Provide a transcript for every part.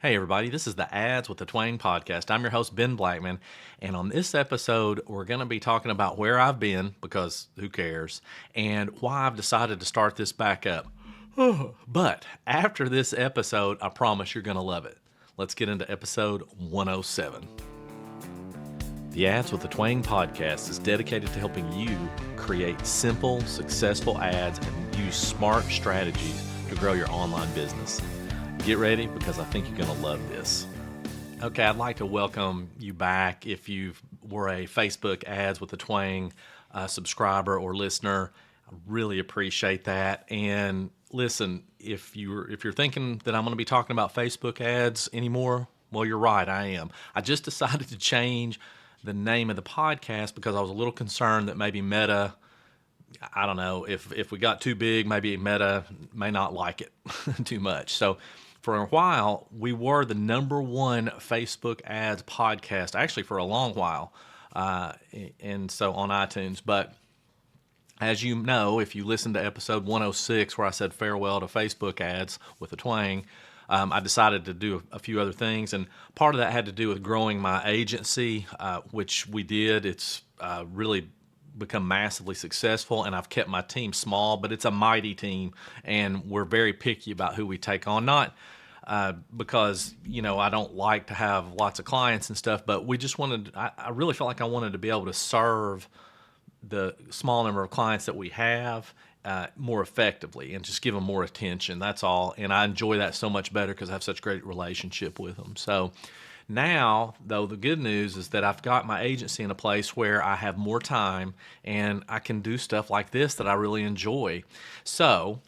Hey everybody, this is the Ads with the Twang podcast. I'm your host, Ben Blackman, and on this episode, we're going to be talking about where I've been, because who cares, and why I've decided to start this back up. But after this episode, I promise you're going to love it. Let's get into episode 107. The Ads with the Twang podcast is dedicated to helping you create simple, successful ads and use smart strategies to grow your online business. Get ready, because I think you're going to love this. Okay, I'd like to welcome you back if you were a Facebook Ads with the Twang subscriber or listener. I really appreciate that. And listen, if you're thinking that I'm going to be talking about Facebook ads anymore, well, you're right, I am. I just decided to change the name of the podcast because I was a little concerned that maybe Meta, I don't know, if we got too big, maybe Meta may not like it too much. So for a while, we were the number one Facebook ads podcast, actually for a long while, and so on iTunes. But as you know, if you listened to episode 106 where I said farewell to Facebook ads with a Twang, I decided to do a few other things, and part of that had to do with growing my agency, which we did. It's really become massively successful, and I've kept my team small, but it's a mighty team, and we're very picky about who we take on. Not because, I don't like to have lots of clients and stuff, but we just wanted, I really felt like I wanted to be able to serve the small number of clients that we have more effectively and just give them more attention. That's all. And I enjoy that so much better because I have such a great relationship with them. So now, though, the good news is that I've got my agency in a place where I have more time and I can do stuff like this that I really enjoy. So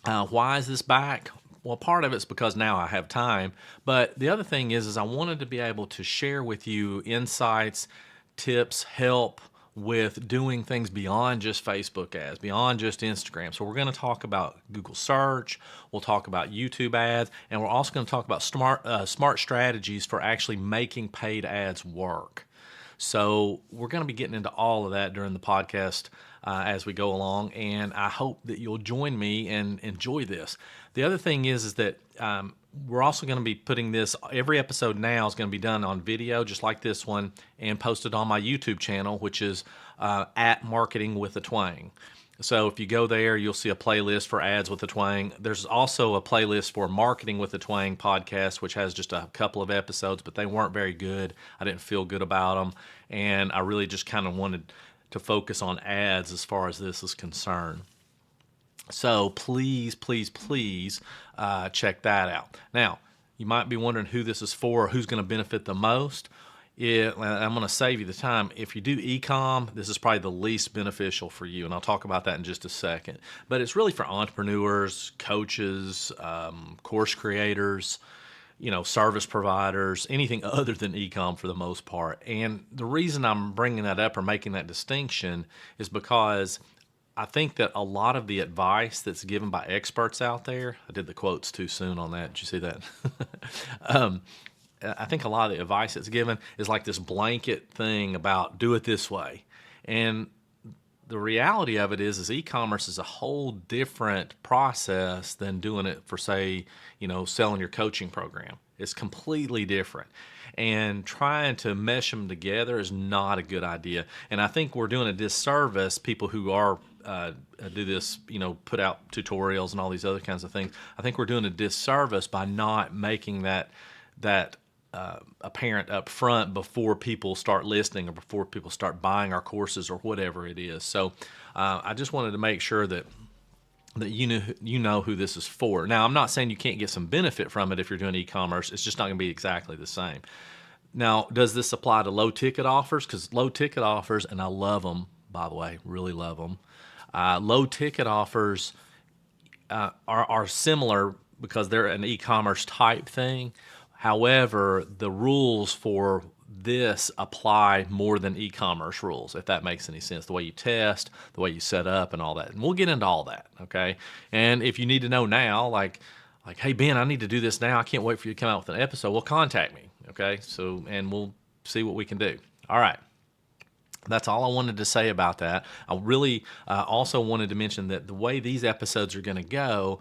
why is this back? Well, part of it's because now I have time, but the other thing is I wanted to be able to share with you insights, tips, help with doing things beyond just Facebook ads, beyond just Instagram. So we're going to talk about Google search, we'll talk about YouTube ads, and we're also going to talk about smart strategies for actually making paid ads work. So we're going to be getting into all of that during the podcast as we go along, and I hope that you'll join me and enjoy this. The other thing is that we're also going to be putting this, every episode now is going to be done on video, just like this one, and posted on my YouTube channel, which is at Marketing with a Twang. So if you go there, you'll see a playlist for Ads with a Twang. There's also a playlist for Marketing with a Twang podcast, which has just a couple of episodes, but they weren't very good. I didn't feel good about them, and I really just kind of wanted to focus on ads as far as this is concerned. So please, please, please check that out. Now, you might be wondering who this is for, who's going to benefit the most. I'm going to save you the time. If you do e-com, this is probably the least beneficial for you, and I'll talk about that in just a second. But it's really for entrepreneurs, coaches, course creators, service providers, anything other than e-com for the most part. And the reason I'm bringing that up or making that distinction is because I think that a lot of the advice that's given by experts out there, I did the quotes too soon on that. Did you see that? I think a lot of the advice that's given is like this blanket thing about do it this way. And the reality of it is e-commerce is a whole different process than doing it for, say, selling your coaching program. It's completely different. And trying to mesh them together is not a good idea. And I think we're doing a disservice, people who are do this, put out tutorials and all these other kinds of things. I think we're doing a disservice by not making that apparent up front before people start listening or before people start buying our courses or whatever it is. So I just wanted to make sure that you know who this is for. Now, I'm not saying you can't get some benefit from it if you're doing e-commerce. It's just not going to be exactly the same. Now, does this apply to low ticket offers? Because low ticket offers, and I love them, by the way, really love them. Low ticket offers are similar because they're an e-commerce type thing. However, the rules for this apply more than e-commerce rules, if that makes any sense. The way you test, the way you set up, and all that. And we'll get into all that, okay? And if you need to know now, like, hey, Ben, I need to do this now. I can't wait for you to come out with an episode. Well, contact me, okay? So, and we'll see what we can do. All right. That's all I wanted to say about that. I really also wanted to mention that the way these episodes are going to go,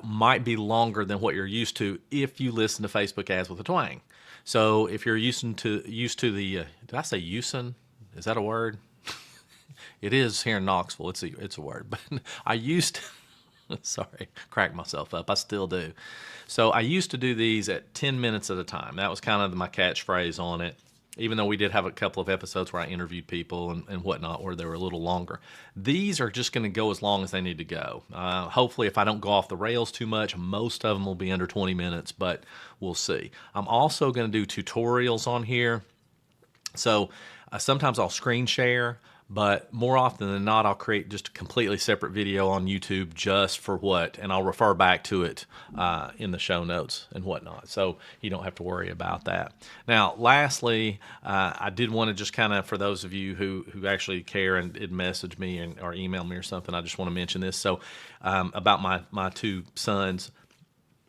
might be longer than what you're used to if you listen to Facebook ads with a twang. So if you're used to the, did I say using? Is that a word? It is here in Knoxville. It's a word, but I used to, sorry, crack myself up. I still do. So I used to do these at 10 minutes at a time. That was kind of my catchphrase on it, even though we did have a couple of episodes where I interviewed people and whatnot where they were a little longer. These are just going to go as long as they need to go. Hopefully, if I don't go off the rails too much, most of them will be under 20 minutes, but we'll see. I'm also going to do tutorials on here. So sometimes I'll screen share, but more often than not, I'll create just a completely separate video on YouTube just for what, and I'll refer back to it in the show notes and whatnot. So you don't have to worry about that. Now, lastly, I did want to just kind of, for those of you who actually care and did message me or email me or something, I just want to mention this. So about my two sons.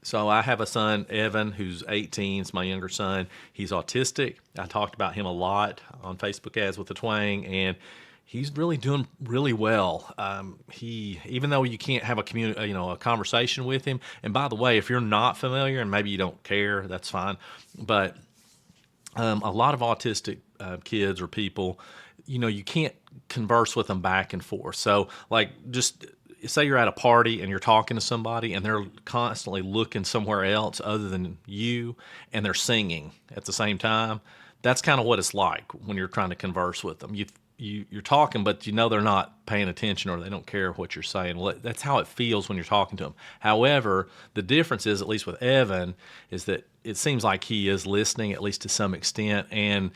So I have a son, Evan, who's 18. It's my younger son. He's autistic. I talked about him a lot on Facebook ads with the twang, and he's really doing really well. Even though you can't have a conversation with him. And by the way, if you're not familiar and maybe you don't care, that's fine. But a lot of autistic kids or people, you can't converse with them back and forth. So like just say you're at a party and you're talking to somebody and they're constantly looking somewhere else other than you, and they're singing at the same time. That's kind of what it's like when you're trying to converse with them. You're talking, but they're not paying attention or they don't care what you're saying. Well, that's how it feels when you're talking to them. However, the difference is, at least with Evan, is that it seems like he is listening, at least to some extent, and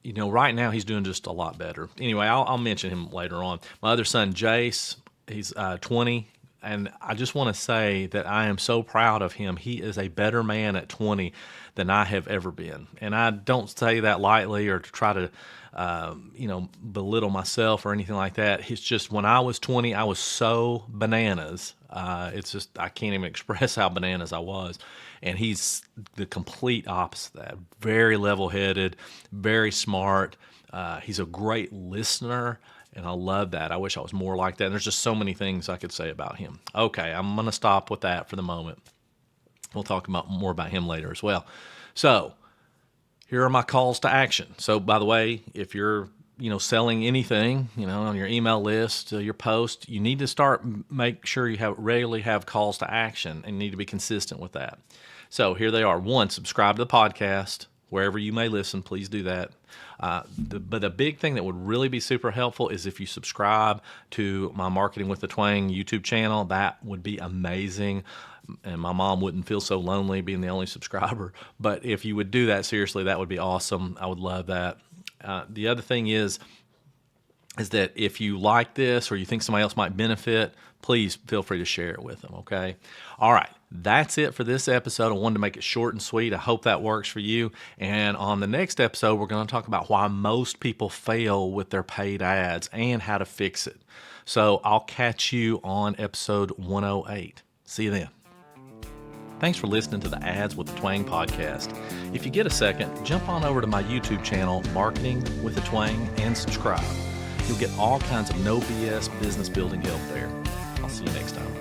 right now he's doing just a lot better. Anyway, I'll mention him later on. My other son, Jace, he's 20, and I just want to say that I am so proud of him. He is a better man at 20 than I have ever been, and I don't say that lightly or to try to belittle myself or anything like that. It's just when I was 20, I was so bananas. It's just, I can't even express how bananas I was. And he's the complete opposite of that. Very level-headed, very smart. He's a great listener, and I love that. I wish I was more like that. And there's just so many things I could say about him. Okay, I'm going to stop with that for the moment. We'll talk more about him later as well. So here are my calls to action. So by the way, if you're selling anything, on your email list, your post, you need to make sure you regularly have calls to action and need to be consistent with that. So here they are. 1, subscribe to the podcast. Wherever you may listen, please do that. But the big thing that would really be super helpful is if you subscribe to my Marketing with the Twang YouTube channel. That would be amazing. And my mom wouldn't feel so lonely being the only subscriber. But if you would do that, seriously, that would be awesome. I would love that. The other thing is that if you like this or you think somebody else might benefit, please feel free to share it with them, okay? All right, that's it for this episode. I wanted to make it short and sweet. I hope that works for you. And on the next episode, we're going to talk about why most people fail with their paid ads and how to fix it. So I'll catch you on episode 108. See you then. Thanks for listening to the Ads with the Twang podcast. If you get a second, jump on over to my YouTube channel, Marketing with the Twang, and subscribe. You'll get all kinds of no BS business building help there. I'll see you next time.